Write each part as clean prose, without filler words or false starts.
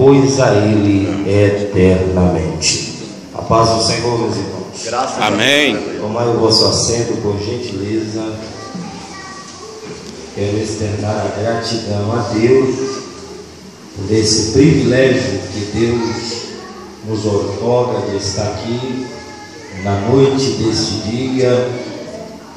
pois a Ele eternamente. A paz do Senhor, meus irmãos. Graças Amém. a Deus. Tomai o vosso assento, por gentileza. Quero externar a gratidão a Deus por esse privilégio que Deus nos outorga de estar aqui na noite deste dia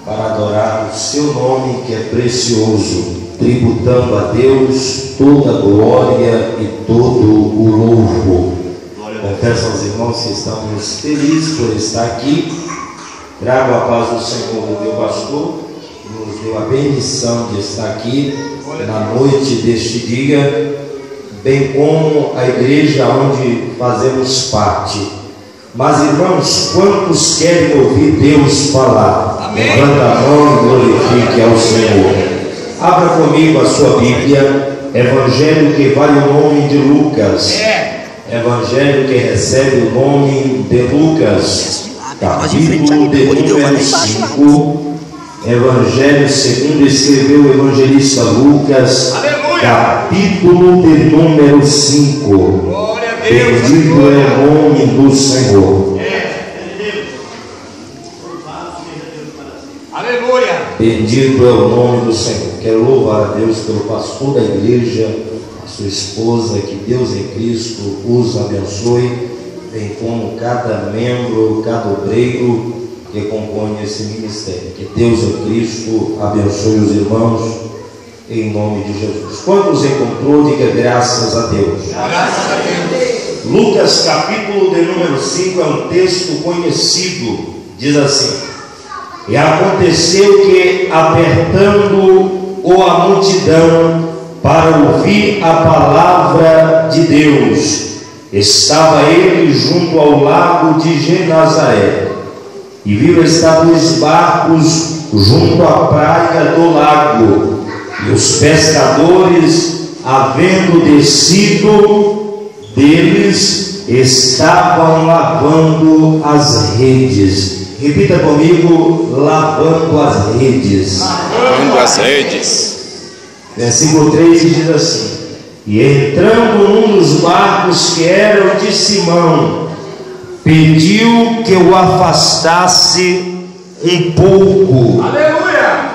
para adorar o seu nome, que é precioso, tributando a Deus toda a glória e todo o louvor. Confesso aos irmãos que estamos felizes por estar aqui. Trago a paz do Senhor do meu pastor, que nos deu a bendição de estar aqui na noite deste dia, bem como a igreja onde fazemos parte. Mas, irmãos, quantos querem ouvir Deus falar? Levanta a mão e glorifique ao Senhor. Abra comigo a sua Bíblia, Evangelho que vale o nome de Lucas. Evangelho que recebe o nome de Lucas, capítulo de número 5. Evangelho segundo escreveu o evangelista Lucas, capítulo de número 5. Bendito é o nome do Senhor. Aleluia. Bendito é o nome do Senhor. Quero louvar a Deus pelo pastor da igreja, a sua esposa, que Deus em Cristo os abençoe, bem como cada membro, cada obreiro que compõe esse ministério. Que Deus em Cristo abençoe os irmãos, em nome de Jesus. Quantos encontrou, diga graças a Deus. Graças a Deus. Lucas capítulo de número 5 é um texto conhecido. Diz assim: e aconteceu que, apertando-o a multidão para ouvir a palavra de Deus, estava ele junto ao lago de Genazaré, e viu estar dois barcos junto à praia do lago, e os pescadores, havendo descido deles, estavam lavando as redes. Repita comigo: lavando as redes. Lavando as redes. Versículo 3 diz assim: e entrando num dos barcos que eram de Simão, pediu que o afastasse um pouco, aleluia,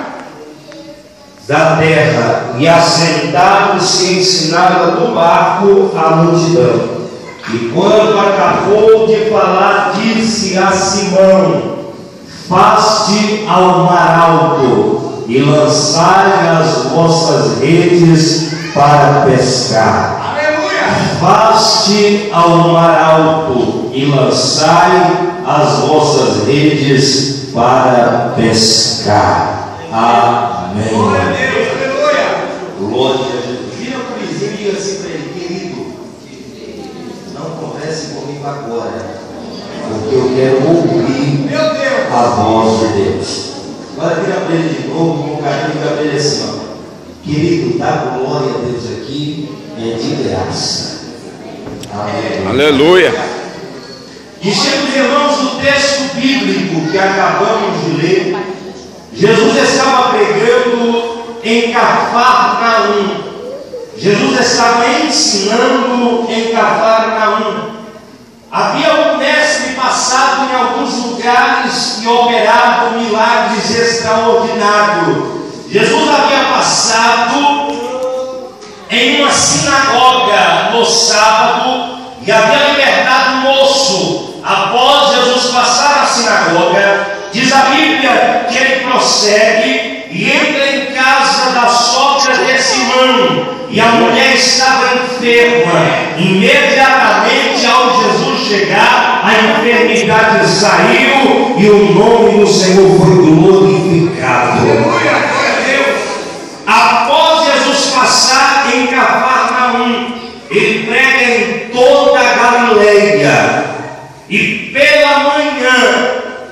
da terra, e assentado-se ensinava do barco a multidão. E quando acabou de falar, disse a Simão: faste ao mar alto e lançai as vossas redes para pescar. Aleluia! Faste ao mar alto e lançai as vossas redes para pescar. Amém. Glória a Deus. Aleluia. Glória a Jesus. Vira para o vizinho e diga assim para ele: querido, não converse comigo agora, porque eu quero ouvir a voz de Deus. Agora vira para ele de novo, com carinho, diga para ele assim: ó, querido, dá glória a Deus aqui, é de graça. Amém. Aleluia. Dizemos, irmãos, o texto bíblico que acabamos de ler, Jesus estava pregando em Cafarnaum. Jesus estava ensinando em Cafarnaum. Havia um mestre passado em alguns lugares e operado milagres extraordinários. Jesus havia passado em uma sinagoga no sábado e havia libertado um moço. Após Jesus passar na sinagoga, diz a Bíblia que ele prossegue e entra em casa da sogra de Simão, e a mulher estava enferma. Imediatamente, ao Jesus chegar, a enfermidade saiu e o nome do Senhor foi glorificado. Após Jesus passar em Cafarnaum, ele prega em toda a Galileia. E pela manhã,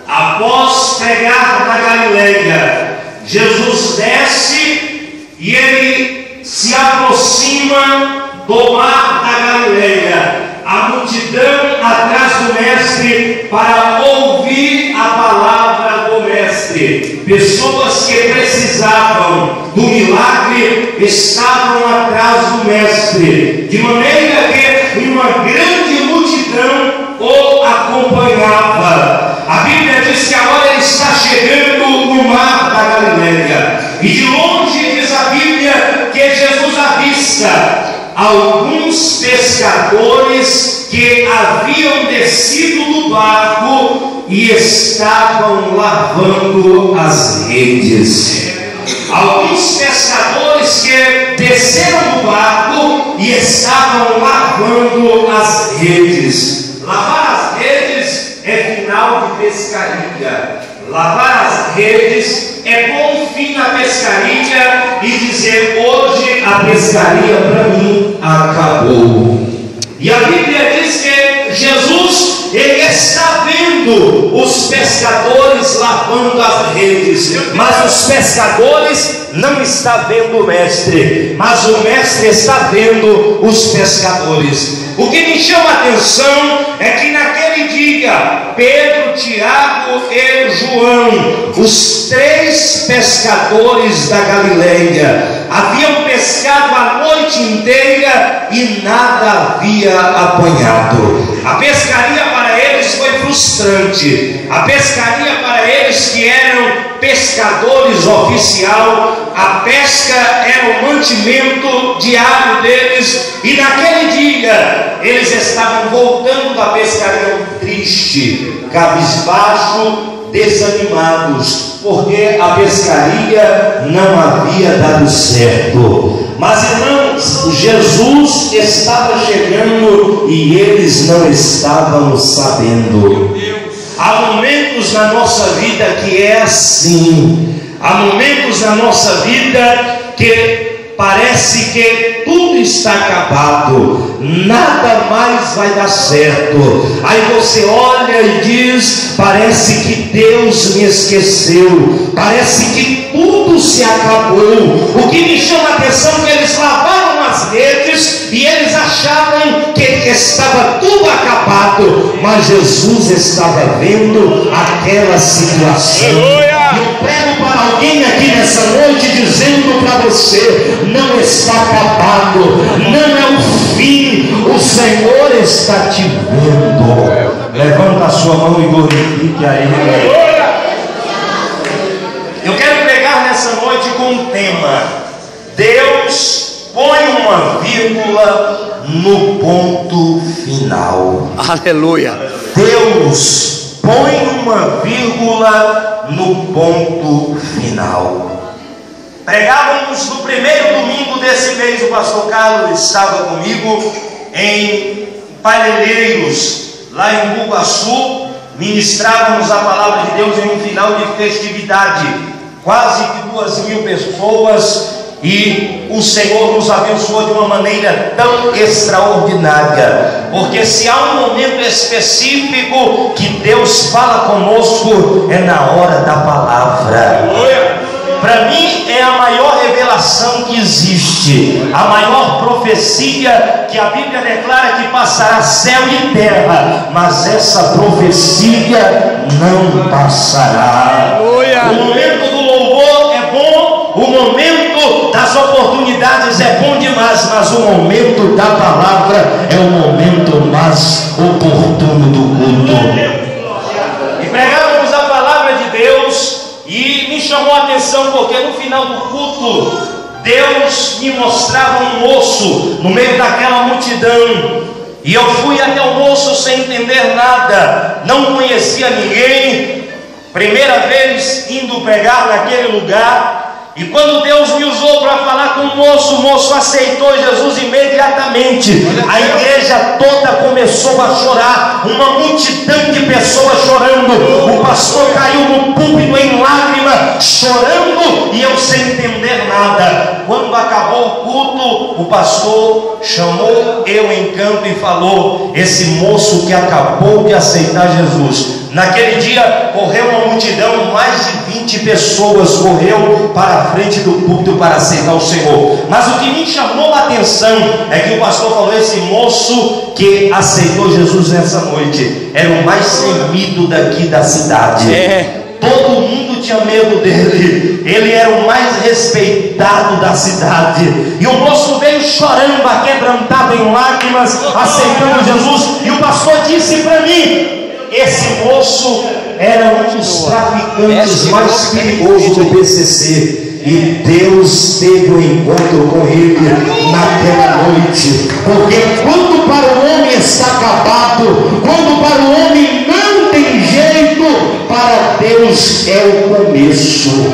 após pregar na Galileia, Jesus desce e ele se aproxima do mar da Galileia. A multidão atrás do mestre para ouvir a palavra do mestre. Pessoas que precisavam do milagre estavam atrás do mestre, de maneira que E de longe diz a Bíblia que Jesus avista alguns pescadores que haviam descido do barco e estavam lavando as redes. Alguns pescadores que desceram do barco e estavam lavando as redes. Lavar as redes é final de pescaria. Lavar as redes é pôr um fim na pescaria e dizer: hoje a pescaria para mim acabou. E a Bíblia diz que Jesus, ele está vendo os pescadores lavando as redes, mas os pescadores não estão vendo o mestre, mas o mestre está vendo os pescadores. O que me chama a atenção é que naquele dia, Pedro, Tiago e João, os 3 pescadores da Galileia, haviam pescado a noite inteira e nada havia apanhado. A pescaria para eles foi frustrante. A pescaria para eles que eram pescadores oficial, a pesca era o mantimento diário deles, e naquele dia eles estavam voltando da pescaria triste, cabisbaixo, desanimados, porque a pescaria não havia dado certo. Mas irmãos, Jesus estava chegando e eles não estavam sabendo. Há momentos na nossa vida que é assim. Há momentos na nossa vida que parece que tudo está acabado, nada mais vai dar certo. Aí você olha e diz: parece que Deus me esqueceu, parece que tudo se acabou. O que me chama a atenção é que eles lavaram as redes e eles achavam que estava tudo acabado, mas Jesus estava vendo aquela situação. Eu prego para alguém aqui nessa noite dizendo para você: não está acabado, não é o fim, o Senhor está te vendo. Levanta a sua mão e glorifique a Ele. Eu quero pregar nessa noite com um tema: Deus põe uma vírgula no ponto final. Aleluia. Deus põe uma vírgula no ponto final. Pregávamos no primeiro domingo desse mês, o pastor Carlos estava comigo em Parelheiros, lá em Bugaçu. Ministrávamos a palavra de Deus em um final de festividade, quase que 2.000 pessoas, e o Senhor nos abençoou de uma maneira tão extraordinária, porque se há um momento específico que Deus fala conosco, é na hora da palavra. Para mim é a maior revelação que existe, a maior profecia que a Bíblia declara que passará céu e terra, mas essa profecia não passará. O momento do louvor é bom, o momento das oportunidades é bom demais, mas o momento da palavra é o momento mais oportuno do culto. E pregávamos a palavra de Deus, e me chamou a atenção porque no final do culto Deus me mostrava um moço no meio daquela multidão, e eu fui até o moço sem entender nada, não conhecia ninguém, primeira vez indo pregar naquele lugar. E quando Deus me usou para falar com o moço aceitou Jesus imediatamente. A igreja toda começou a chorar, uma multidão de pessoas chorando. O pastor caiu no púlpito em lágrimas, chorando, e eu sem entender nada. Quando acabou o culto, o pastor chamou eu em canto e falou: esse moço que acabou de aceitar Jesus. Naquele dia correu uma multidão, mais de 20 pessoas correu para a frente do púlpito para aceitar o Senhor. Mas o que me chamou a atenção é que o pastor falou: esse moço que aceitou Jesus nessa noite era o mais temido daqui da cidade. Todo mundo tinha medo dele, ele era o mais respeitado da cidade. E o moço veio chorando, aquebrantado em lágrimas, aceitando Jesus. E o pastor disse para mim: esse moço era um dos traficantes mais perigosos do PCC. E Deus teve um encontro com ele naquela noite. Porque quando para o homem está acabado, quando para o homem não tem jeito, para Deus é o começo.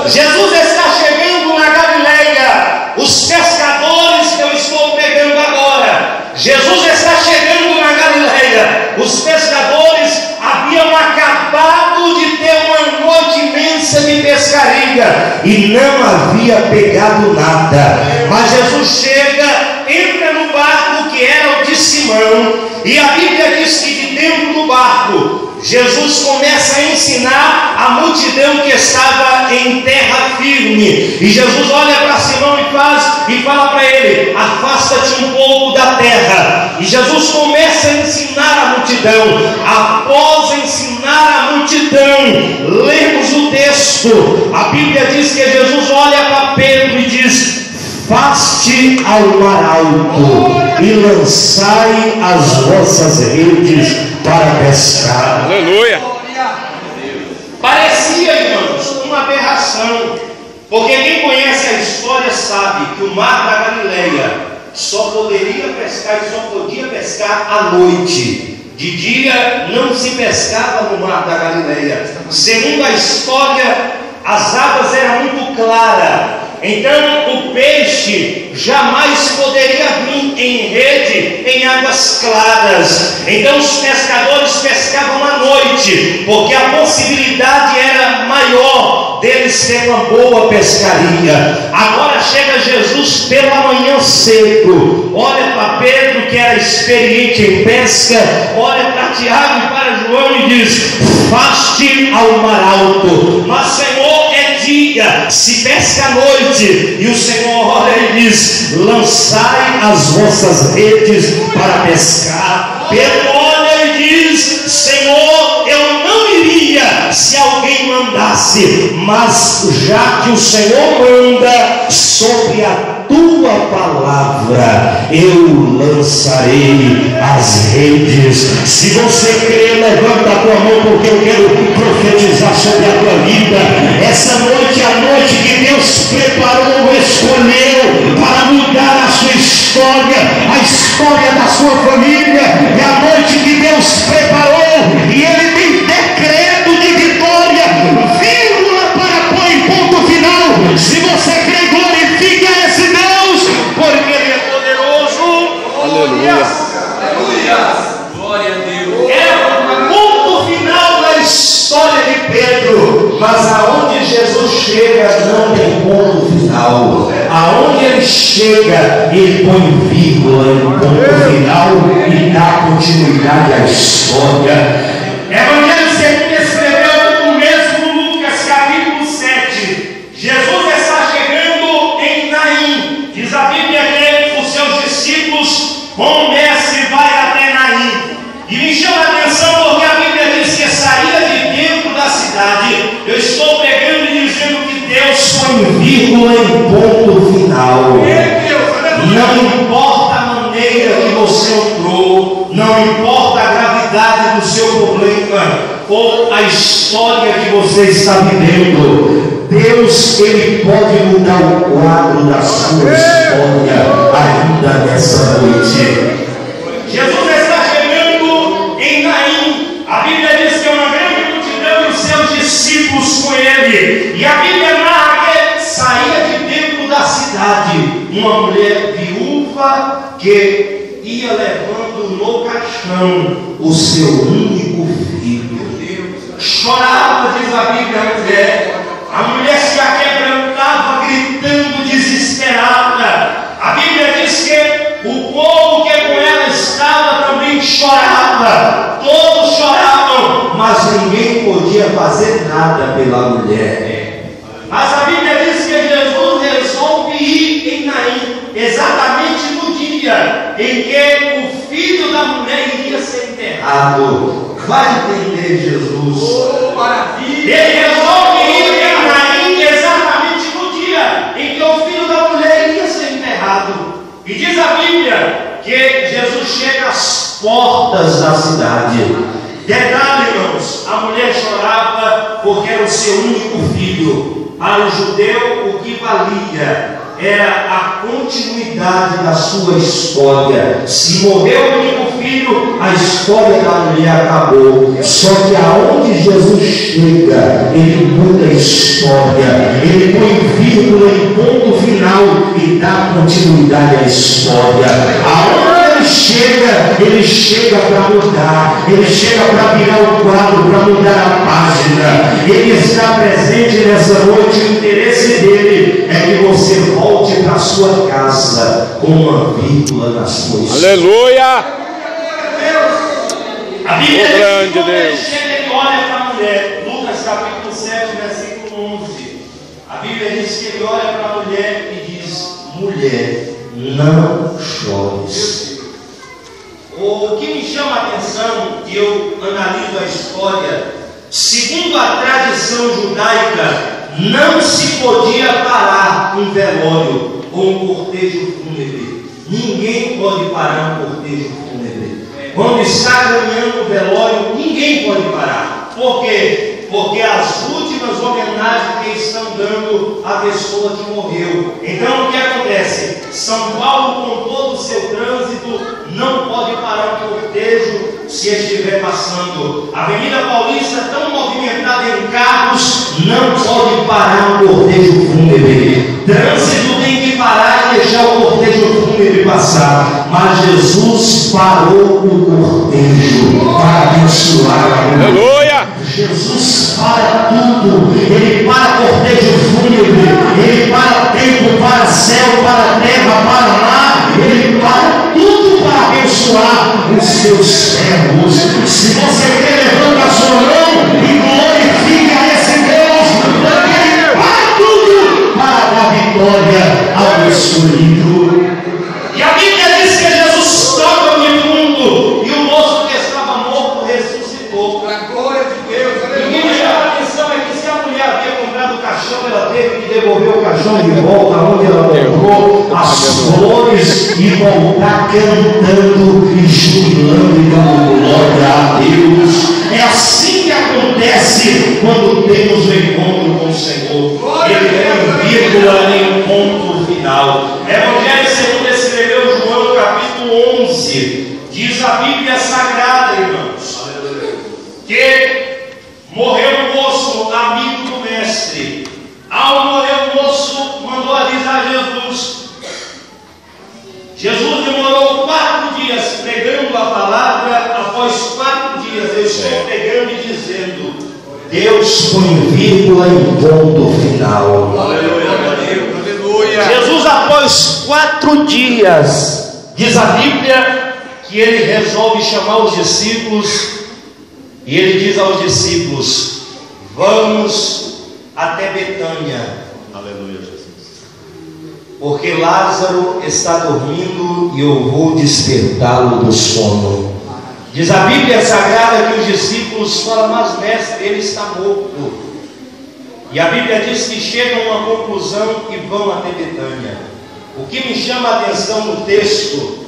Jesus está chegando na Galileia. Os pescadores que eu estou pregando agora, Jesus está chegando na Galileia. Os pescadores haviam acabado de ter uma noite imensa de pescaria e não havia pegado nada. Mas Jesus chega, entra no barco que era o de Simão, e a Bíblia diz que de dentro do barco Jesus começa a ensinar a multidão que estava em terra firme. E Jesus olha para Simão e fala para ele: afasta-te um pouco da terra. E Jesus começa a ensinar a multidão. Após ensinar a multidão, lemos o texto. A Bíblia diz que Jesus olha para Pedro e diz: faste ao mar alto e lançai as vossas redes para pescar. Aleluia. Parecia, irmãos, uma aberração, porque quem conhece a história sabe que o mar da Galileia só poderia pescar e só podia pescar à noite. De dia não se pescava no mar da Galileia. Segundo a história, as águas eram muito claras. Então o peixe jamais poderia vir em rede em águas claras. Então os pescadores pescavam à noite, porque a possibilidade era maior deles ter uma boa pescaria. Agora chega Jesus pela manhã cedo, olha para Pedro, que era experiente em pesca, olha para Tiago e para João e diz: faste ao mar alto. Mas Senhor, é dia, se pesca à noite. E o Senhor olha e diz: lançai as vossas redes para pescar. Pedro olha e diz: Senhor, eu não iria se alguém mandasse, mas já que o Senhor manda, sobre a tua palavra eu lançarei as redes. Se você crê, levanta a tua mão, porque eu quero profetizar sobre a tua vida. Essa noite é a noite que Deus preparou, escolheu para mudar a sua história, a história da sua família. É a noite que Deus preparou, e Ele tem decreto de vitória, vírgula para pôr em ponto final. Se você crê, glorifique a esse Deus, porque Ele é poderoso. Aleluia. Glória a Deus. É o ponto final da história de Pedro, mas aonde Jesus chega não tem ponto final. Aonde ele chega, ele põe vírgula em ponto final e dá continuidade à história. Evangelho segundo escreveu o mesmo Lucas, capítulo 7. Jesus está chegando em Naim. Diz a Bíblia que os seus discípulos vão, mestre, vai até Naim. E me chama a atenção porque a Bíblia diz que saía de dentro da cidade. Eu estou pegando e dizendo que Deus põe vírgula em ponto final. Não importa a maneira que você entrou, não importa a gravidade do seu problema ou a história que você está vivendo, Deus, Ele pode mudar o quadro da sua história ainda nessa noite. Jesus está chegando em Naim. A Bíblia diz que é uma grande multidão e os seus discípulos com ele. E a Bíblia narra que saía de dentro da cidade uma mulher viúva que ia levando no caixão o seu único filho. Chorava, diz a Bíblia, a mulher. A mulher se aquebrantava, gritando desesperada. A Bíblia diz que o povo que com ela estava também chorava. Todos choravam, mas ninguém podia fazer nada pela mulher. Mas a Bíblia diz que Jesus resolve ir em Naim, exatamente no dia em que o filho da mulher iria ser enterrado. Vai entender, Jesus. Oh, maravilha. Ele resolve ir em Naim exatamente no dia em que o filho da mulher iria ser enterrado. E diz a Bíblia que Jesus chega às portas da cidade. Detalhe, irmãos, a mulher chorava, porque era o seu único filho. Para o judeu, o que valia era a continuidade da sua história. Se morreu o único filho, a história da mulher acabou. Só que aonde Jesus chega, ele muda a história, ele põe vírgula em ponto final e dá continuidade à história. Aonde ele chega para mudar, ele chega para virar o quadro, para mudar a página. Ele está presente nessa noite. O interesse dele é que você volte para a sua casa com uma vírgula na sua história. Aleluia! A Bíblia diz grande que quando ele Deus. chega, ele olha para a mulher. Lucas capítulo 7, versículo 11. A Bíblia diz que ele olha para a mulher e diz: mulher, não chores. O que me chama a atenção, e eu analiso a história, segundo a tradição judaica, não se podia parar um velório ou um cortejo fúnebre. Ninguém pode parar um cortejo fúnebre. Quando está caminhando o velório, ninguém pode parar. Por quê? Porque as últimas homenagens que estão dando à pessoa que morreu. Então o que acontece? São Paulo, com todo o seu trânsito, não pode parar um cortejo se estiver passando. A Avenida Paulista, tão movimentada em carros, não pode parar um cortejo fúnebre. Trânsito tem que parar e deixar o cortejo fúnebre passar. Mas Jesus parou o cortejo para abençoar. Aleluia! Jesus para tudo. Ele para cortejo fúnebre, ele para tempo, para céu, para terra, para mar. Ele para tudo para abençoar os seus servos. Se você quer, levanta a sua mão e glorifica esse Deus, porque ele para tudo para dar vitória ao escolhido. E a Bíblia diz que Jesus toca o imundo e o moço que estava morto ressuscitou. Para a glória de Deus. O que me chama a atenção é que se a mulher havia comprado o caixão, ela teve que devolver o caixão de volta onde ela comprou as flores e voltar cantando e jubilando e dando glória a Deus. É assim que acontece quando temos o encontro com o Senhor. Ele tem vírgula em um ponto final. Evangelho segundo escreveu João capítulo 11. Diz a Bíblia Sagrada, irmãos, que morreu o moço, amigo do mestre. Ao morrer o moço, mandou avisar Jesus. Jesus demorou 4 dias pregando a palavra. Após 4 dias, eu estou pregando e dizendo: Deus põe vírgula em ponto final. Aleluia. Jesus, após 4 dias, diz a Bíblia que ele resolve chamar os discípulos. E ele diz aos discípulos: vamos até Betânia. Aleluia, Jesus. Porque Lázaro está dormindo e eu vou despertá-lo do sono. Diz a Bíblia Sagrada que os discípulos falam: mas mestre, ele está morto. E a Bíblia diz que chegam a uma conclusão e vão até Betânia. O que me chama a atenção no texto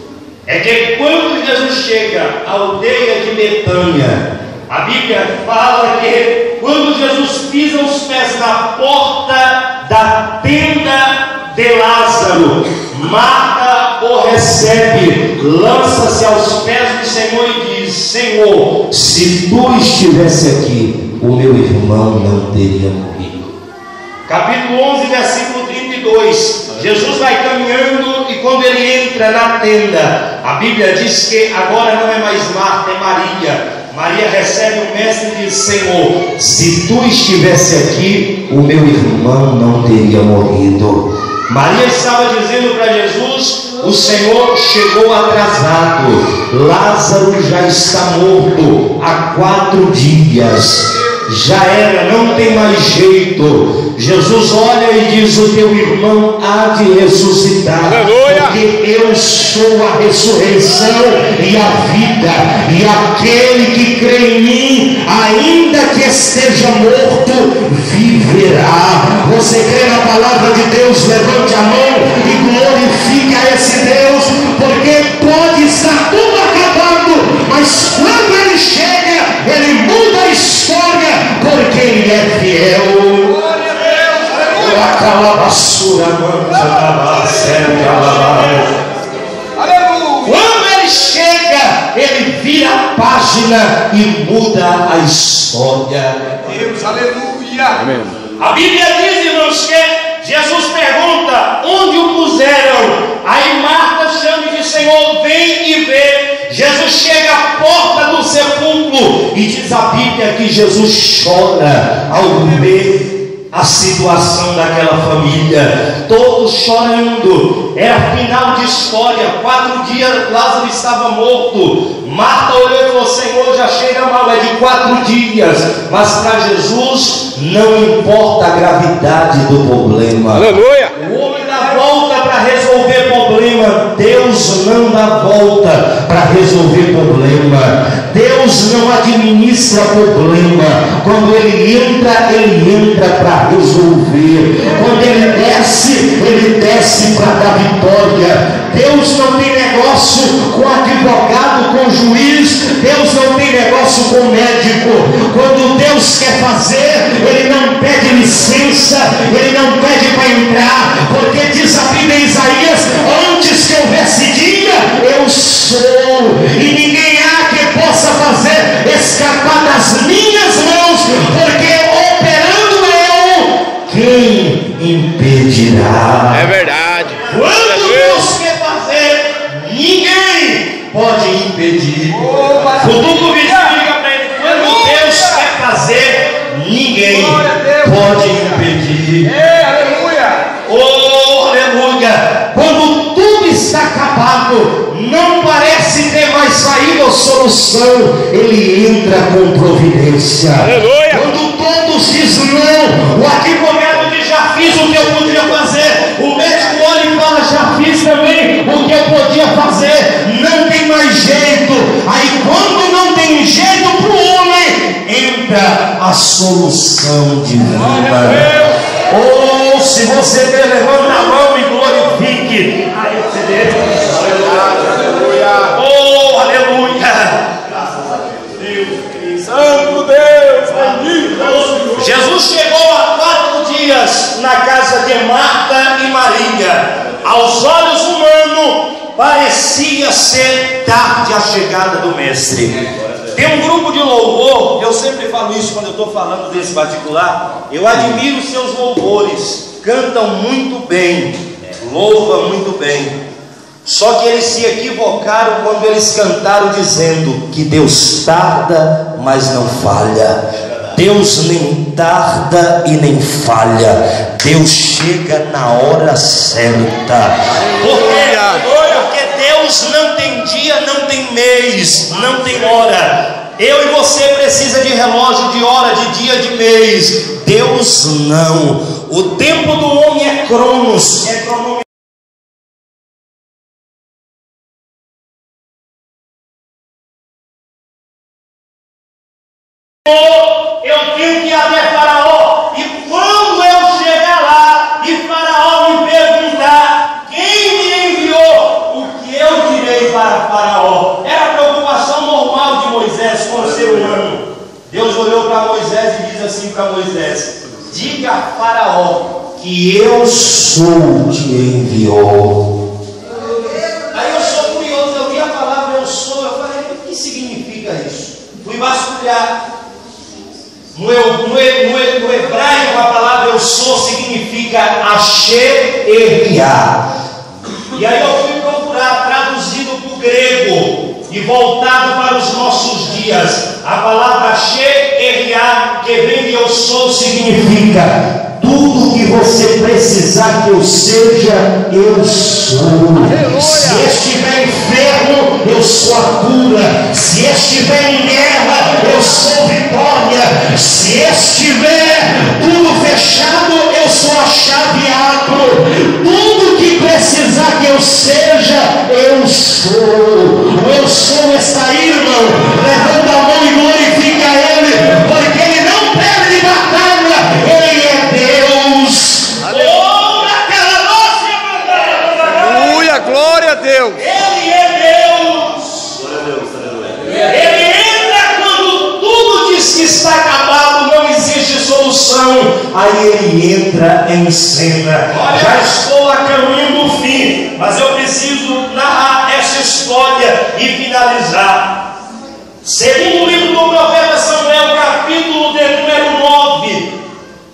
é que quando Jesus chega à aldeia de Betânia, a Bíblia fala que quando Jesus pisa os pés na porta da tenda de Lázaro, Marta o recebe, lança-se aos pés do Senhor e diz: Senhor, se tu estivesse aqui, o meu irmão não teria morrido. Capítulo 11, versículo 32. Jesus vai caminhando e quando ele entra na tenda, a Bíblia diz que agora não é mais Marta, é Maria. Maria recebe o mestre e diz: Senhor, se tu estivesse aqui, o meu irmão não teria morrido. Maria estava dizendo para Jesus: o Senhor chegou atrasado, Lázaro já está morto há 4 dias, já era, não tem mais jeito. Jesus olha e diz: o teu irmão há de ressuscitar. Aleluia. Porque eu sou a ressurreição e a vida, e aquele que crê em mim, ainda que esteja morto, viverá. Você crê na palavra de Deus? Levante a mão e glorifique a esse Deus, porque pode estar tudo acabando, mas quando ele chega, ele muda a história, porque ele é página e muda a história. Deus, aleluia. Amém. A Bíblia diz, irmãos, que Jesus pergunta: onde o puseram? Aí Marta chama e diz: Senhor, vem e vê. Jesus chega à porta do sepulcro e diz a Bíblia que Jesus chora ao ver a situação daquela família, todos chorando. Era final de história. 4 dias Lázaro estava morto. Marta olhou e falou: Senhor, já cheira mal, é de 4 dias. Mas para Jesus não importa a gravidade do problema. Aleluia. O homem dá volta para resolver problema. Deus não dá volta para resolver problema. Deus não administra problema. Quando Ele entra para resolver. Quando Ele desce para dar vitória. Deus não tem negócio com advogado, com juiz. Deus não tem negócio com médico. Quando Deus quer fazer, Ele não pede licença, Ele não pede para entrar, porque diz a Bíblia em Isaías: antes que houvesse dia, eu sou, e ninguém há que possa fazer escapar das minhas mãos, porque operando eu, quem impedirá? É verdade. Quando Deus quer fazer, ninguém pode impedir. Cutuca o vizinho e diga para ele: quando Deus quer fazer, ninguém pode impedir. Aleluia. Oh, aleluia! Quando tudo está acabado, não parece ter mais saída ou solução, Ele entra com providência. Aleluia. Quando todos dizem não, o advogado diz: já fiz o que eu podia fazer. O médico olha e fala: já fiz também o que eu podia fazer. Não tem mais jeito. Aí quando não tem jeito para o homem, entra a solução divina. Ou se você quer, levanta a mão e glorifique a esse Deus. Aleluia. Oh, aleluia. Santo Deus, bendito. Jesus chegou há 4 dias na casa de Marta e Maria. Aos olhos humanos, parecia ser tarde a chegada do Mestre. Tem um grupo de louvor, eu sempre falo isso quando eu estou falando desse particular. Eu admiro seus louvores, cantam muito bem, louvam muito bem. Só que eles se equivocaram quando eles cantaram dizendo que Deus tarda, mas não falha. Deus nem tarda e nem falha. Deus chega na hora certa. Porque Deus não tem dia, não tem mês, não tem hora. Eu e você precisa de relógio, de hora, de dia, de mês. Deus não. O tempo do homem é cronos, é cronômetro. Eu tenho que ir até Faraó, e quando eu chegar lá e Faraó me perguntar quem me enviou, o que eu direi para Faraó? Era a preocupação normal de Moisés com o ser humano. Deus olhou para Moisés e diz assim para Moisés: diga a Faraó que eu sou te enviou. Aí eu sou curioso, eu vi a palavra eu sou, eu falei: o que significa isso? Fui vasculhar. No hebraico, a palavra eu sou significa Asher Eriá. E aí eu fui procurar, traduzido para o grego e voltado para os nossos dias. A palavra Asher Eriá, que vem de eu sou, significa tudo que você precisar que eu seja, eu sou. Aleluia. Se estiver enfermo, eu sou a cura. Se estiver em guerra, eu sou vitória. Se estiver tudo fechado, eu sou a chave e abro. Tudo que precisar que eu seja, eu sou. O eu sou está aí, irmão. Levanta a mão e glorifica Ele, porque Ele não perde batalha. Ele é Deus. Aleluia, glória a Deus. Ele é Deus. Ele entra quando tudo diz que está acabado, não existe solução. Aí Ele entra em cena. Já estou a caminho do fim, mas eu preciso narrar essa história e finalizar. Segundo o livro do profeta Samuel, capítulo de número 9,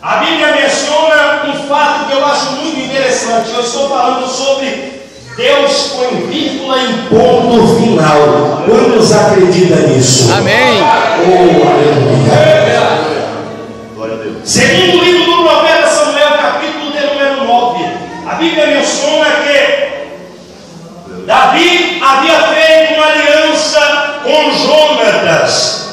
a Bíblia menciona um fato que eu acho muito interessante. Eu estou falando sobre Deus põe vírgula em ponto final. Quantos acreditam nisso? Amém. Oh, aleluia. Glória a Deus. Segundo o livro do profeta Samuel, capítulo de número 9, a Bíblia menciona que Davi havia feito uma aliança com Jonatas.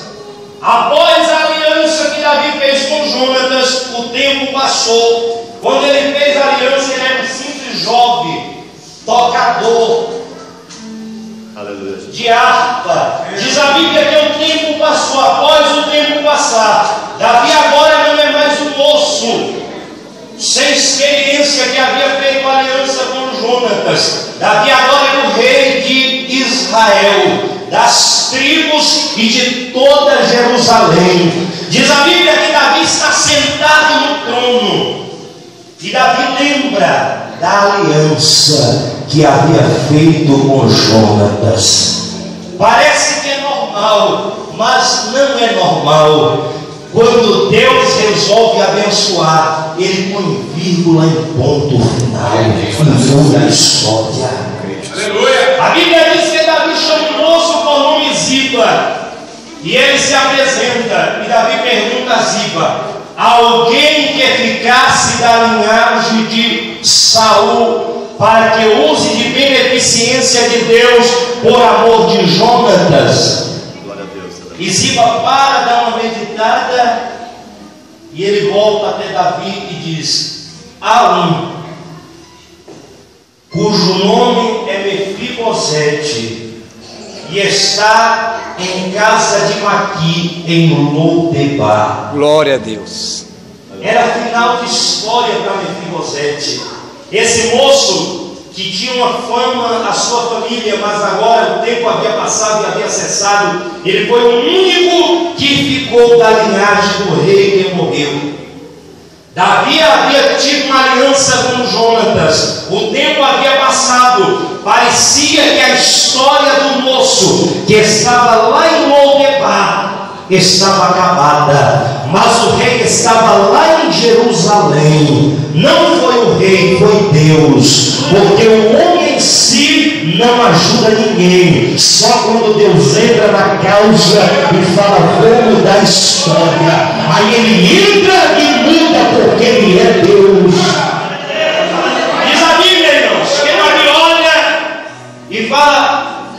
Após a aliança que Davi fez com Jonatas, o tempo passou. Quando ele fez a aliança, ele era um simples jovem, tocador de harpa. Diz a Bíblia que o tempo passou. Após o tempo passar, Davi agora não é mais um moço sem experiência que havia feito aliança com Jonatas. Davi agora é o rei de Israel, das tribos e de toda Jerusalém. Diz a Bíblia que Davi está sentado no trono. E Davi lembra da aliança que havia feito com Jonatas. Parece que é normal, mas não é normal. Quando Deus resolve abençoar, Ele põe vírgula em ponto final e muda a história. Aleluia. A Bíblia diz que Davi chama um moço por nome Ziba, e ele se apresenta, e Davi pergunta a Ziba: alguém que ficasse da linhagem de Saul, para que use de beneficência de Deus por amor de Jonatas? Glória a Deus. E Ziba para, dá uma meditada, e ele volta até Davi e diz: há um cujo nome é Mefibosete, e está em casa de Maqui, em Lodebar. Glória a Deus. Era final de história para Mefibosete. Esse moço que tinha uma fama, a sua família, mas agora o tempo havia passado e havia cessado. Ele foi o único que ficou da linhagem do rei que morreu. Davi havia tido uma aliança com Jonatas. O tempo havia passado. Parecia que a história do moço que estava lá em Lodebar estava acabada, mas o rei estava lá em Jerusalém. Não foi o rei, foi Deus, porque o homem em si não ajuda ninguém. Só quando Deus entra na causa e fala: vou mudar a história, aí ele entra e muda, porque ele é Deus. Diz a Bíblia, irmãos, que Davi olha e fala: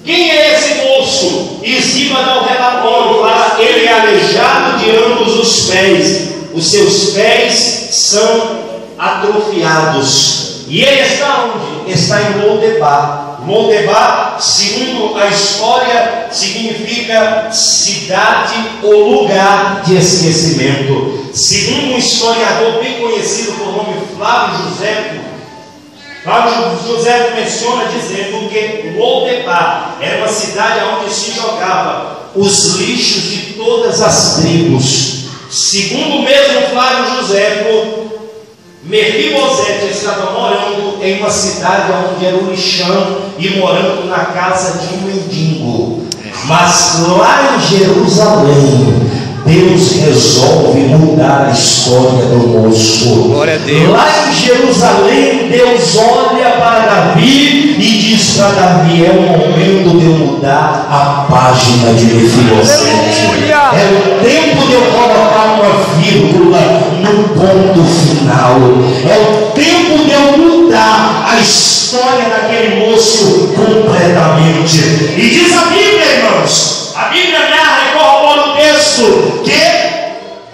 quem é esse moço? E Ziba dá o relatório, fala: ele é aleijado de ambos os pés, os seus pés são atrofiados. E ele está onde? Está em Lodebar. Lodebar, segundo a história, significa cidade ou lugar de esquecimento. Segundo um historiador bem conhecido por nome Flávio Josefo, Flávio José menciona dizendo que Lodebar era uma cidade onde se jogava os lixos de todas as tribos. Segundo o mesmo Flávio José, Mefibosete estava morando em uma cidade onde era um lixão e morando na casa de um mendigo. Mas lá em Jerusalém, Deus resolve mudar a história do moço. Glória a Deus. Lá em Jerusalém, Deus olha para Davi e diz para Davi: é o momento de eu mudar a página de Mefibosete. É o tempo de eu colocar uma vírgula no ponto final. É o tempo de eu mudar a história daquele moço completamente. E diz a Bíblia, irmãos, a Bíblia narra e corrobora o texto, que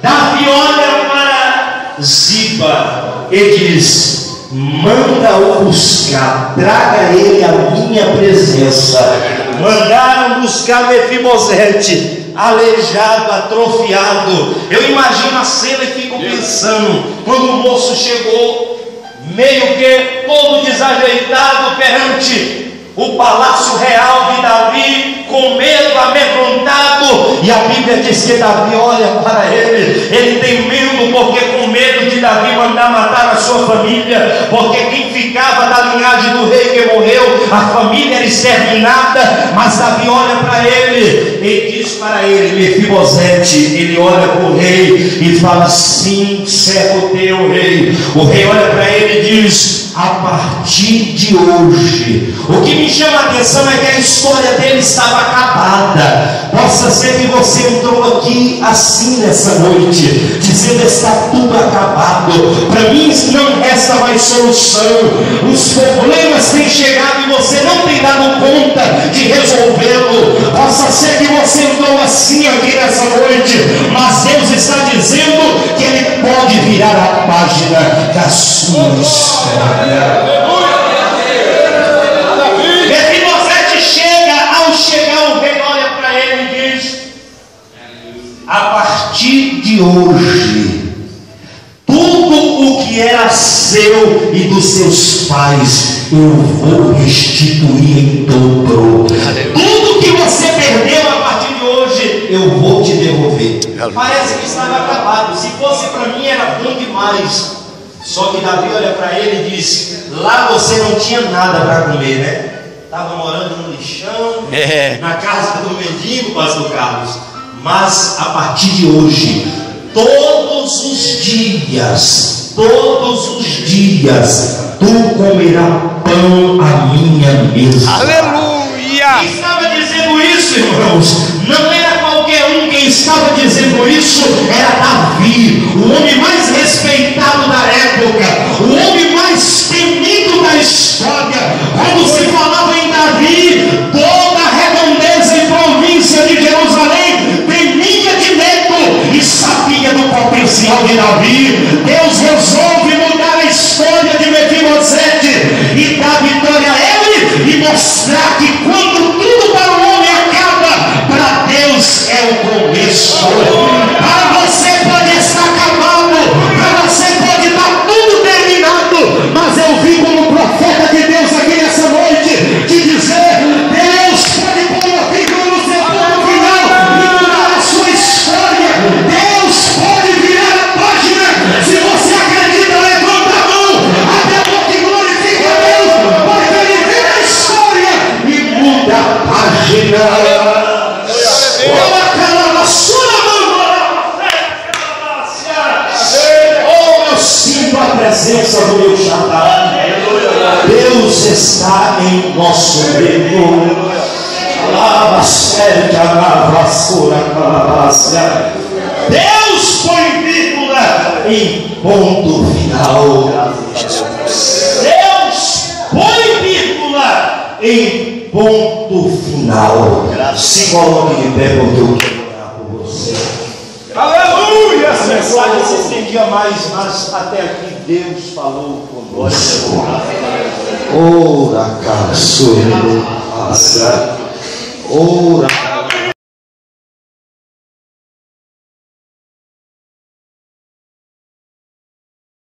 Davi olha para Ziba e diz: manda-o buscar, traga ele à minha presença. Mandaram buscar Mefibosete, aleijado, atrofiado. Eu imagino a cena e fico pensando, quando o moço chegou, meio que todo desajeitado perante o palácio real de Davi, com medo, amedrontado, lado, e a Bíblia diz que Davi olha para ele tem medo, porque com medo de Davi mandar matar a sua família, porque quem ficava da linhagem do rei que morreu, a família era exterminada. Mas Davi olha para ele e diz para ele, Mefibosete, ele olha para o rei e fala: sim, servo teu, rei. O rei olha para ele e diz: a partir de hoje. O que me chama a atenção é que a história dele estava acabada. Possa ser que você entrou aqui assim nessa noite, dizendo: está tudo acabado, para mim não resta mais solução, os problemas têm chegado e você não tem dado conta de resolvê-lo. Possa ser que você entrou assim aqui nessa noite, mas Deus está dizendo que Ele pode virar a página da sua história. Mefibosete chega, ao chegar o rei olha para ele e diz: a partir de hoje, tudo o que era seu e dos seus pais eu vou restituir em dobro. Tudo que você perdeu a partir de hoje eu vou te devolver. Parece que estava acabado. Se fosse para mim era bom demais. Só que Davi olha para ele e diz: lá você não tinha nada para comer, né? Estava morando no lixão, na casa do mendigo, pastor Carlos. Mas a partir de hoje, todos os dias, tu comerás pão à minha mesa. Aleluia! Quem estava dizendo isso, irmãos, não era qualquer um. Quem estava dizendo isso era Davi, o homem mais respeitado da época, o homem mais temido da história. Quando se falava em Davi, toda a redondeza e província de Jerusalém temia de medo e sabia do potencial de Davi. Deus resolve mudar a história de Mefibosete e dar vitória a ele e mostrar que quando tudo para o homem acaba, para Deus é o começo. Para você pode estar acabado, para você pode estar tudo terminado, mas eu vim como profeta de Deus aqui nessa noite te dizer: Deus pode pôr uma figura no seu ponto final e mudar a sua história. Deus pode virar a página. Se você acredita, levanta a mão, até a boca e glorifica a Deus, porque Ele vira a história e muda a página. A presença do meu Shaddai. Deus está em nosso meio. Deus põe vírgula em ponto final. Deus põe vírgula em ponto final. Se coloque de pé, porque eu quero orar por você. Aleluia! A mensagem se estendia mais, mas até aqui Deus falou conosco. Ora, caçoeira, passa. Ora,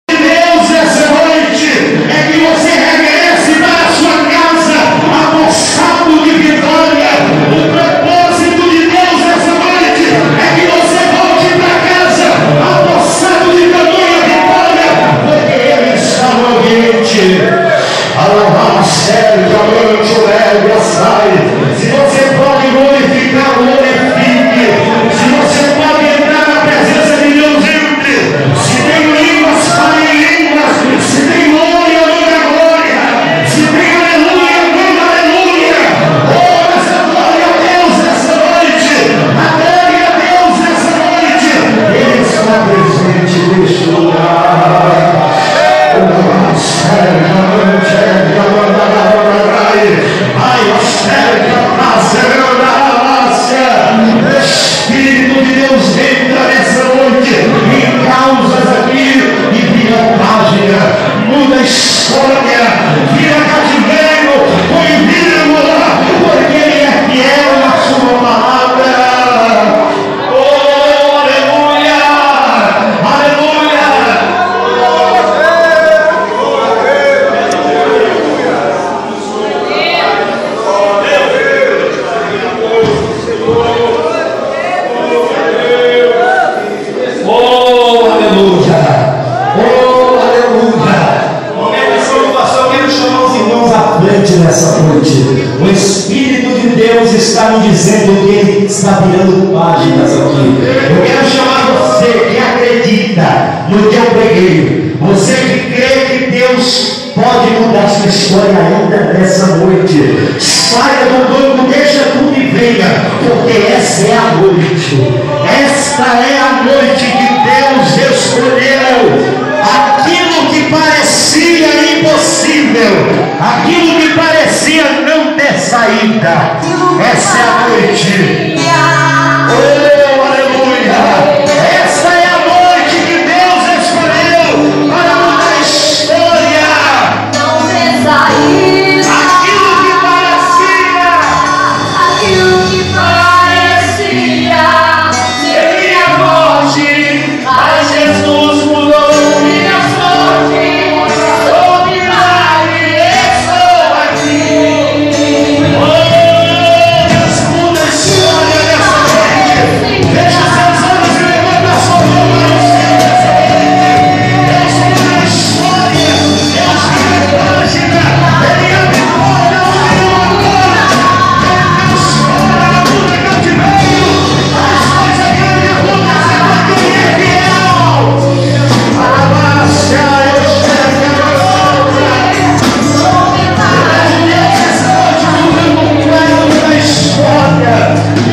Deus, essa noite é que você regresse para a sua casa apostado de vitória. O propósito de Deus essa noite é que você volte para casa apostado de tamanha vitória, porque Ele está no ambiente. Alabá, sério, amante, leve, sai. Se você pode glorificar está me dizendo que Ele está virando páginas aqui. Eu quero chamar você que acredita no que eu preguei, você que crê que Deus pode mudar sua história ainda nessa noite. Saia do banco, deixa tudo e venha, porque essa é a noite. Esta é a noite que Deus escolheu. Aquilo que parecia impossível, aquilo que parecia não ter saída, essa é a noite. Oh, aleluia! Essa é a noite que Deus escolheu para mudar a história. Não tem saída. Aquilo que parecia seria morte, mas Jesus mudou minha sorte. Sou milagre, estou aqui. Oh, Deus muda a história dessa noite. Fecha seus olhos e levanta a sua mão para o céu dessa noite. Deus muda a história. Deus vira a página. Ele abre porta, Deus fora, muda cativeiro. As coisas grandes acontecem para quem é fiel. Alabaça, eu espero que Deus essa noite mudando o plano da história.